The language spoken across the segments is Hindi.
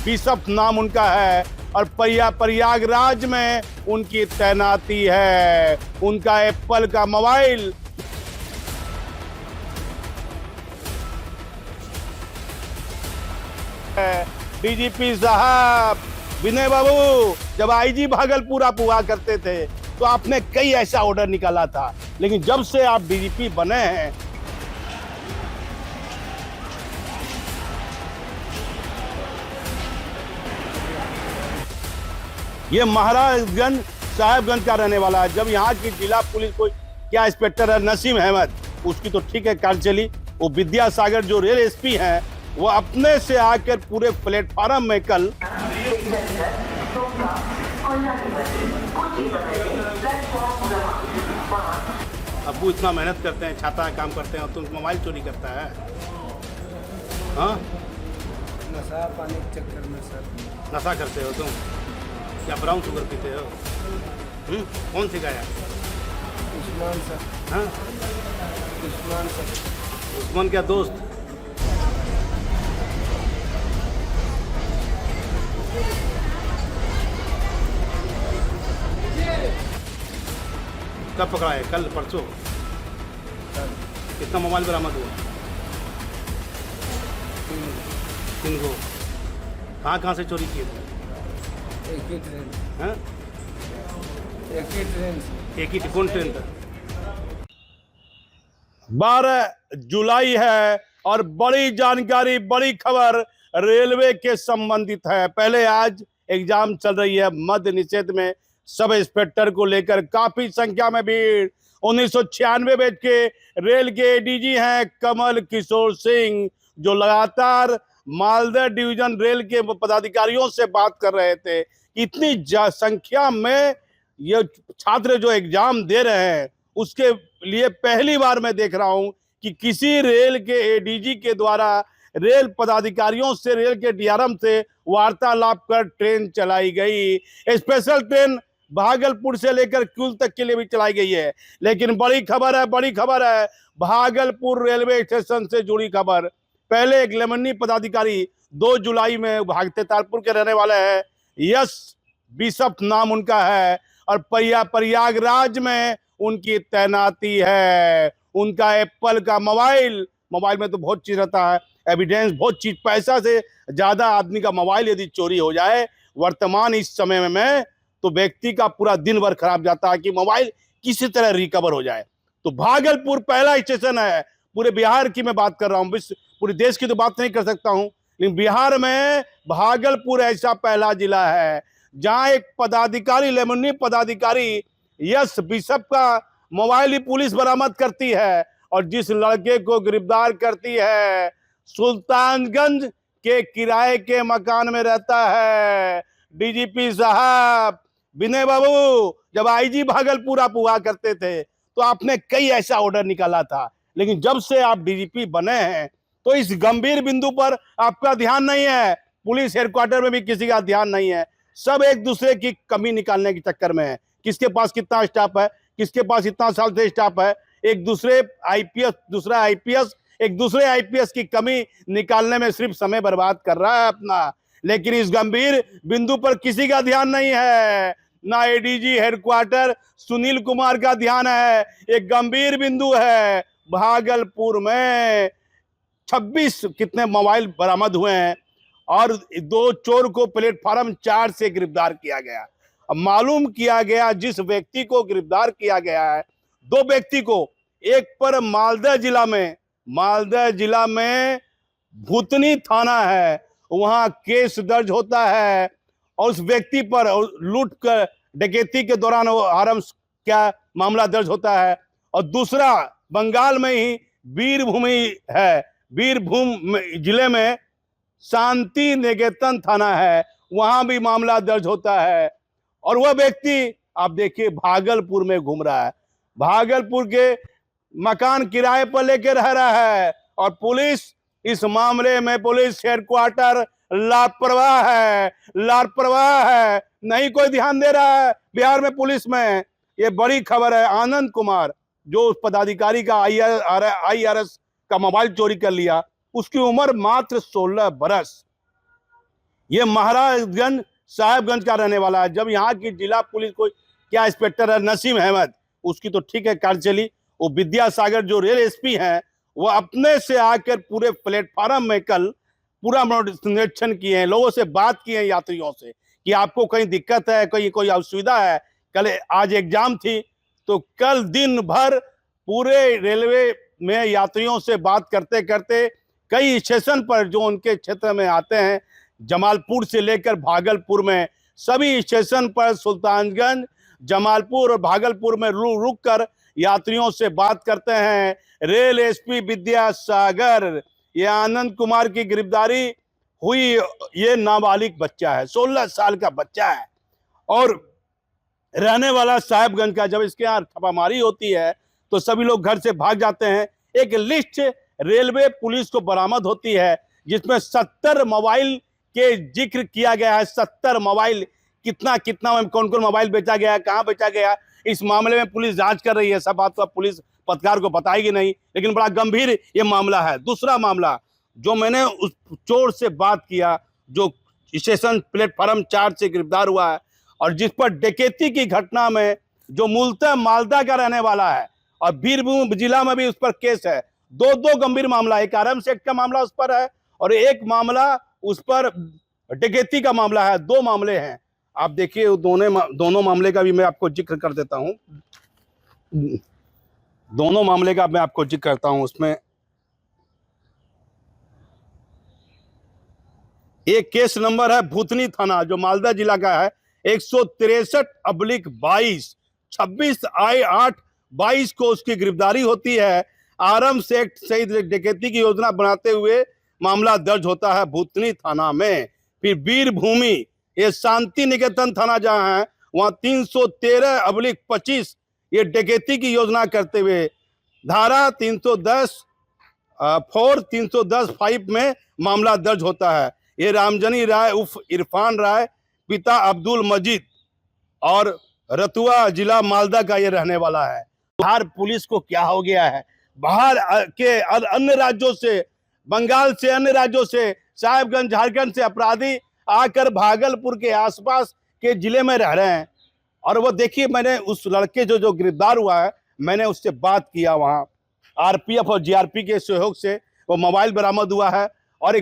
बिशप नाम उनका है और प्रयागराज में उनकी तैनाती है। उनका एप्पल का मोबाइल डीजीपी साहब विनय बाबू जब आईजी भागलपुर आप हुआ करते थे तो आपने कई ऐसा ऑर्डर निकाला था, लेकिन जब से आप डीजीपी बने हैं ये महाराजगंज साहेबगंज का रहने वाला है। जब यहाँ की जिला पुलिस कोई क्या इंस्पेक्टर है नसीम अहमद, उसकी तो ठीक है कार चली, वो विद्यासागर जो रेल एसपी हैं वो अपने से आकर पूरे प्लेटफार्म में कल अब्बू इतना मेहनत करते हैं, छाता काम करते हैं और तुम मोबाइल चोरी करता है। हाँ नशा पानी के चक्कर में सर। नशा करते हो तुम? क्या ब्राउन शुगर पीते हो? कौन सिखाया? उस्मान सर। हाँ उस्मान सर। उस्मान क्या दोस्त? कब पकड़ा है? कल परसों? कितना मोबाइल बरामद हुआ? 3 को। कहाँ से चोरी किए थे? एक ही ट्रेन। हाँ एक ही ट्रेन से। एक ही कौन ट्रेन था? 12 जुलाई है और बड़ी जानकारी, बड़ी खबर रेलवे के संबंधित है। पहले आज एग्जाम चल रही है मद्य निषेध में, सब इंस्पेक्टर को लेकर काफी संख्या में भीड़। 1996 बैच के रेल के एडीजी हैं कमल किशोर सिंह, जो लगातार मालदह डिवीजन रेल के पदाधिकारियों से बात कर रहे थे। इतनी संख्या में ये छात्र जो एग्जाम दे रहे हैं उसके लिए पहली बार मैं देख रहा हूं कि किसी रेल के एडीजी के द्वारा रेल पदाधिकारियों से, रेल के डीआरएम से वार्तालाप कर ट्रेन चलाई गई। स्पेशल ट्रेन भागलपुर से लेकर कुल तक के लिए भी चलाई गई है। लेकिन बड़ी खबर है भागलपुर रेलवे स्टेशन से जुड़ी खबर। पहले एक लेमनी पदाधिकारी 2 जुलाई में भागते तालपुर के रहने वाले हैं, यश बिशप नाम उनका है और प्रयागराज में उनकी तैनाती है। उनका एप्पल का मोबाइल में तो बहुत चीज रहता है, एविडेंस बहुत चीज, पैसा से ज्यादा आदमी का मोबाइल यदि चोरी हो जाए वर्तमान इस समय में तो व्यक्ति का पूरा दिन भर खराब जाता है कि मोबाइल किसी तरह रिकवर हो जाए। तो भागलपुर पहला स्टेशन है। पूरे बिहार की मैं बात कर रहा हूँ, पूरे देश की तो बात नहीं कर सकता हूँ, लेकिन बिहार में भागलपुर ऐसा पहला जिला है जहां एक पदाधिकारी, लेमनी पदाधिकारी यश बिशप का मोबाइल ही पुलिस बरामद करती है और जिस लड़के को गिरफ्तार करती है सुल्तानगंज के किराए के मकान में रहता है। डीजीपी साहब विनय बाबू जब आईजी भागलपुर आप हुआ करते थे तो आपने कई ऐसा ऑर्डर निकाला था, लेकिन जब से आप डीजीपी बने हैं तो इस गंभीर बिंदु पर आपका ध्यान नहीं है। पुलिस हेडक्वार्टर में भी किसी का ध्यान नहीं है। सब एक दूसरे की कमी निकालने के चक्कर में है। किसके पास कितना स्टाफ है, किसके पास इतना साल से स्टाफ है, एक दूसरे आईपीएस, दूसरा आईपीएस, एक दूसरे आईपीएस की कमी निकालने में सिर्फ समय बर्बाद कर रहा है अपना। लेकिन इस गंभीर बिंदु पर किसी का ध्यान नहीं है, ना एडीजी हेडक्वार्टर सुनील कुमार का ध्यान है। एक गंभीर बिंदु है, भागलपुर में 26 कितने मोबाइल बरामद हुए हैं और 2 चोर को प्लेटफार्म 4 से गिरफ्तार किया गया। अब मालूम किया गया जिस व्यक्ति को गिरफ्तार किया गया है, 2 व्यक्ति को, एक पर मालदह जिला में भूतनी थाना है, वहां केस दर्ज होता है और उस व्यक्ति पर लूट कर डकैती के दौरान आरम क्या मामला दर्ज होता है। और दूसरा बंगाल में ही बीरभूम जिले में शांति निकेतन थाना है, वहां भी मामला दर्ज होता है। और वह व्यक्ति आप देखिए भागलपुर में घूम रहा है, भागलपुर के मकान किराए पर लेकर रह रहा है और पुलिस इस मामले में, पुलिस हेडक्वार्टर लापरवाह है, नहीं कोई ध्यान दे रहा है बिहार में पुलिस में। ये बड़ी खबर है। आनंद कुमार जो उस पदाधिकारी का आईआरएस का मोबाइल चोरी कर लिया, उसकी उम्र मात्र 16 बरस। ये महाराजगंज साहेबगंज का रहने वाला है। जब यहाँ की जिला पुलिस को क्या इंस्पेक्टर है नसीम अहमद, उसकी तो ठीक है कार चली, वो विद्यासागर जो रेल एसपी हैं वो अपने से आकर पूरे प्लेटफार्म में कल पूरा निरीक्षण किए हैं, लोगों से बात किए हैं, यात्रियों से कि आपको कहीं दिक्कत है, कहीं कोई असुविधा है। कल आज एग्जाम थी तो कल दिन भर पूरे रेलवे में यात्रियों से बात करते करते कई स्टेशन पर जो उनके क्षेत्र में आते हैं, जमालपुर से लेकर भागलपुर में सभी स्टेशन पर सुल्तानगंज, जमालपुर और भागलपुर में रुक कर यात्रियों से बात करते हैं। रेल एसपी विद्यासागर, ये आनंद कुमार की गिरफ्तारी हुई, ये नाबालिग बच्चा है, 16 साल का बच्चा है और रहने वाला साहेबगंज का। जब इसके यहाँ छापामारी होती है तो सभी लोग घर से भाग जाते हैं। एक लिस्ट रेलवे पुलिस को बरामद होती है जिसमें 70 मोबाइल के जिक्र किया गया है। 70 मोबाइल, कितना कितना कौन कौन मोबाइल बेचा गया, कहाँ बेचा गया, इस मामले में पुलिस जांच कर रही है। सब बात तो पुलिस पत्रकार को बताएगी नहीं, लेकिन बड़ा गंभीर ये मामला है। दूसरा मामला जो मैंने उस चोर से बात किया जो स्टेशन प्लेटफार्म 4 से गिरफ्तार हुआ है और जिस पर डकैती की घटना में जो मूलतः मालदा का रहने वाला है और बीरभूम जिला में भी उस पर केस है। दो गंभीर मामला, एक आरम्स एक्ट का मामला उस पर है और एक मामला उस पर डकैती का मामला है। 2 मामले हैं। आप देखिए दोनों मामले का भी मैं आपको जिक्र कर देता हूं। दोनों मामले का मैं आपको जिक्र करता हूं। उसमें एक केस नंबर है भूतनी थाना जो मालदा जिला का है 163/22, 26/8/22 को उसकी गिरफ्तारी होती है। आरम्स एक्ट सहित डकैती की योजना बनाते हुए मामला दर्ज होता है भूतनी थाना में। फिर बीरभूमि, ये शांति निकेतन थाना जहां है वहां 313/25 ये डकैती की योजना करते हुए धारा 310(4) में मामला दर्ज होता है। ये रामजनी राय उर्फ इरफान राय, पिता अब्दुल मजीद और रतुआ जिला मालदा का ये रहने वाला है। बिहार पुलिस को क्या हो गया है, बाहर के अन्य राज्यों से, बंगाल से, अन्य राज्यों से, साहेबगंज झारखंड से अपराधी आकर भागलपुर के आसपास के जिले में रह रहे हैं। और वो देखिए, मैंने उस लड़के जो गिरफ्तार हुआ है, मैंने उससे बात किया, वहाँ आरपीएफ और जीआरपी के सहयोग से वो मोबाइल बरामद हुआ है और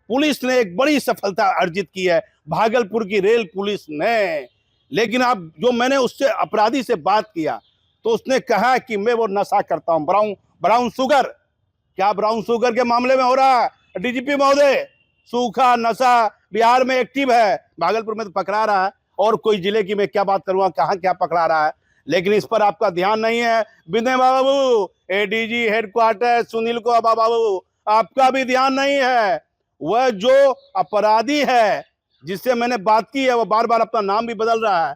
पुलिस ने एक बड़ी सफलता अर्जित की है, भागलपुर की रेल पुलिस ने। लेकिन आप जो मैंने उससे अपराधी से बात किया तो उसने कहा कि मैं वो नशा करता हूँ, ब्राउन शुगर। क्या ब्राउन शुगर के मामले में हो रहा है डीजीपी महोदय? सूखा नशा बिहार में एक्टिव है, भागलपुर में तो पकड़ा रहा है और कोई जिले की मैं क्या बात करूँगा, कहाँ क्या पकड़ा रहा है, लेकिन इस पर आपका ध्यान नहीं है। विनय बाबू, एडीजी हेडक्वार्टर सुनील को बाबू, आपका भी ध्यान नहीं है। वह जो अपराधी है जिससे मैंने बात की है वो बार बार अपना नाम भी बदल रहा है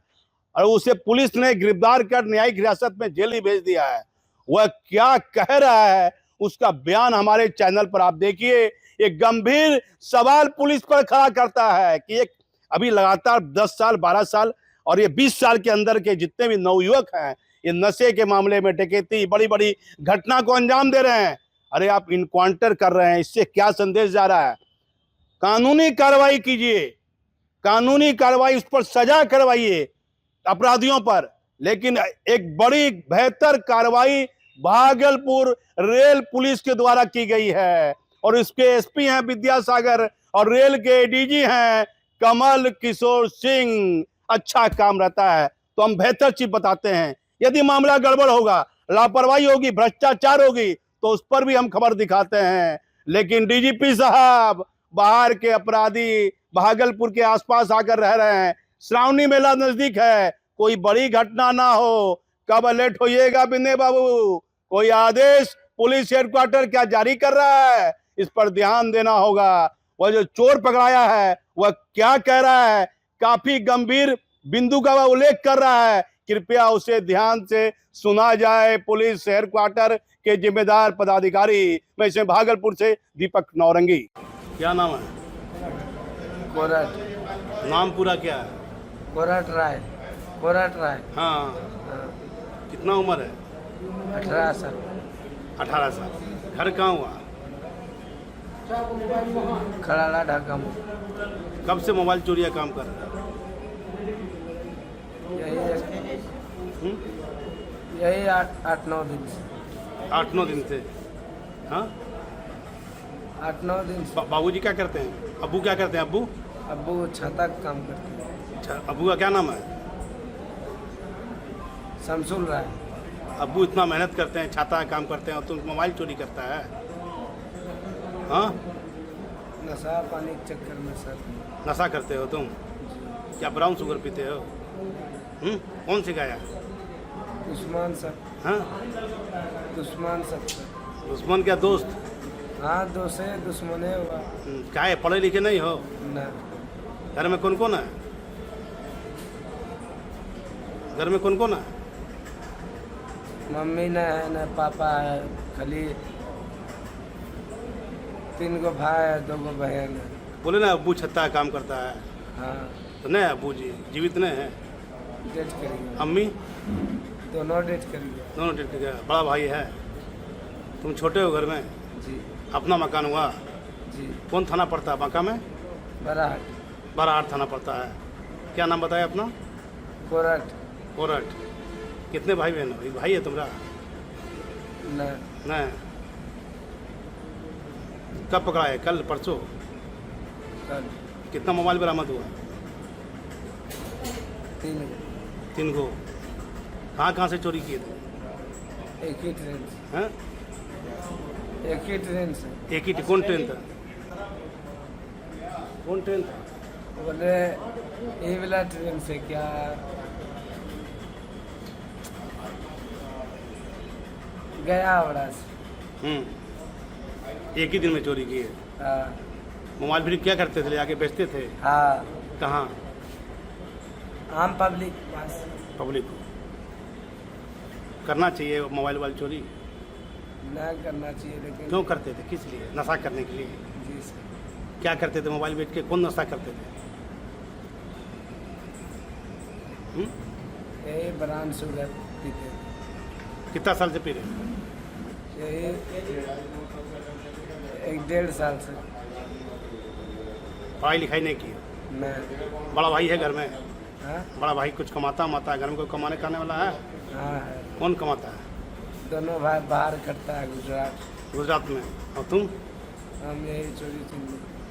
और उसे पुलिस ने गिरफ्तार कर न्यायिक हिरासत में जेल ही भेज दिया है। वह क्या कह रहा है उसका बयान हमारे चैनल पर आप देखिए। एक गंभीर सवाल पुलिस पर खड़ा करता है कि एक अभी लगातार 10 साल 12 साल और ये 20 साल के अंदर के जितने भी नवयुवक हैं ये नशे के मामले में, डकैती, बड़ी बड़ी घटना को अंजाम दे रहे हैं। अरे आप इनकाउंटर कर रहे हैं, इससे क्या संदेश जा रहा है? कानूनी कार्रवाई कीजिए, कानूनी कार्रवाई, उस पर सजा करवाइए अपराधियों पर। लेकिन एक बड़ी बेहतर कार्रवाई भागलपुर रेल पुलिस के द्वारा की गई है और इसके एसपी हैं विद्यासागर और रेल के एडीजी हैं कमल किशोर सिंह। अच्छा काम रहता है तो हम बेहतर चीज बताते हैं। यदि मामला गड़बड़ होगा, लापरवाही होगी, भ्रष्टाचार होगी तो उस पर भी हम खबर दिखाते हैं। लेकिन डीजीपी साहब, बाहर के अपराधी भागलपुर के आसपास आकर रह रहे हैं, श्रावणी मेला नजदीक है, कोई बड़ी घटना ना हो, कब अलर्ट होइएगा विनय बाबू? कोई आदेश पुलिस हेडक्वार्टर क्या जारी कर रहा है? इस पर ध्यान देना होगा। वह जो चोर पकड़ाया है वह क्या कह रहा है, काफी गंभीर बिंदु का वह उल्लेख कर रहा है, कृपया उसे ध्यान से सुना जाए। पुलिस हेडक्वार्टर के जिम्मेदार पदाधिकारी, मैं इसे भागलपुर से दीपक नौरंगी। क्या नाम है? कोरट, नाम पूरा क्या है? कोरट राय, कोरट राय। हाँ, कितना उम्र है? 18 साल। 18 साल। घर कहाँ हुआ? खड़ाला ढाका में। कब से मोबाइल चोरी का काम कर रहे हो? यही यही 8-9 दिन से 8-9 दिन से। हाँ, 8-9 दिन से। बाबूजी क्या करते हैं? अब्बू क्या करते हैं? अब्बू अब्बू छाता का काम करते हैं। अच्छा, अब्बू का क्या नाम है? शमसुल राय। अब्बू इतना मेहनत करते हैं, छाता का काम करते हैं और तुम मोबाइल चोरी करता है? हाँ, नशा पानी के चक्कर में सर। नशा करते हो तुम? क्या ब्राउन शुगर पीते हो? कौन सिखाया? उस्मान सर। हाँ, दुश्मन सब सर। दुश्मन क्या दोस्त? हाँ, दोस्त है, दुश्मने हुआ क्या है, पढ़े लिखे नहीं हो? ना। घर में कौन कौन है? घर में कौन कौन है? मम्मी न है न पापा है, खाली 3 गो भाई है, 2 गो बहन है। बोले ना अब्बू छत्ता का काम करता है, हाँ, तो नहीं अब्बू जी जीवित नहीं है? डेट करिए। अम्मी दोनों डेट करिए। दोनों ठीक है। बड़ा भाई है, तुम छोटे हो घर में? जी अपना मकान हुआ? जी। कौन थाना पड़ता है बांका में? बराहट। बाराहाट थाना पड़ता है। क्या नाम बताया अपना? कोरट। कोरट। कितने भाई बहन हो? एक भाई है तुम्हारा? न नहीं। कब पकड़ा है? कल परसों? कल कितना मोबाइल बरामद हुआ? 3 3 गो। कहाँ से चोरी किए थे? एक ही ट्रेन से। हैं? एक ही ट्रेन से। एक ही कौन ट्रेन था? कौन ट्रेन था? बोले ये वाला ट्रेन से क्या गया बड़ा से। एक ही दिन में चोरी किए। हाँ मोबाइल फिर क्या करते थे? आके बेचते थे? हाँ, कहाँ? आम पब्लिक के पास। पब्लिक को करना चाहिए मोबाइल वाली चोरी? ना करना चाहिए, लेकिन क्यों करते थे? किस लिए? नशा करने के लिए? जी सर। क्या करते थे मोबाइल बेच के? कौन नशा करते थे? यही ब्राउन शुगर पीते थे। कितना साल से पी रहे हैं? यही 1-1.5 साल से। पढ़ाई लिखाई नहीं की? मैं बड़ा भाई है घर में? हाँ बड़ा भाई कुछ कमाता है घर में? कोई कमाने करने वाला है? हाँ है। कौन कमाता है? दोनों भाई बाहर करता है, गुजरात। गुजरात में। और तुम? हम यही चोरी चिंदी।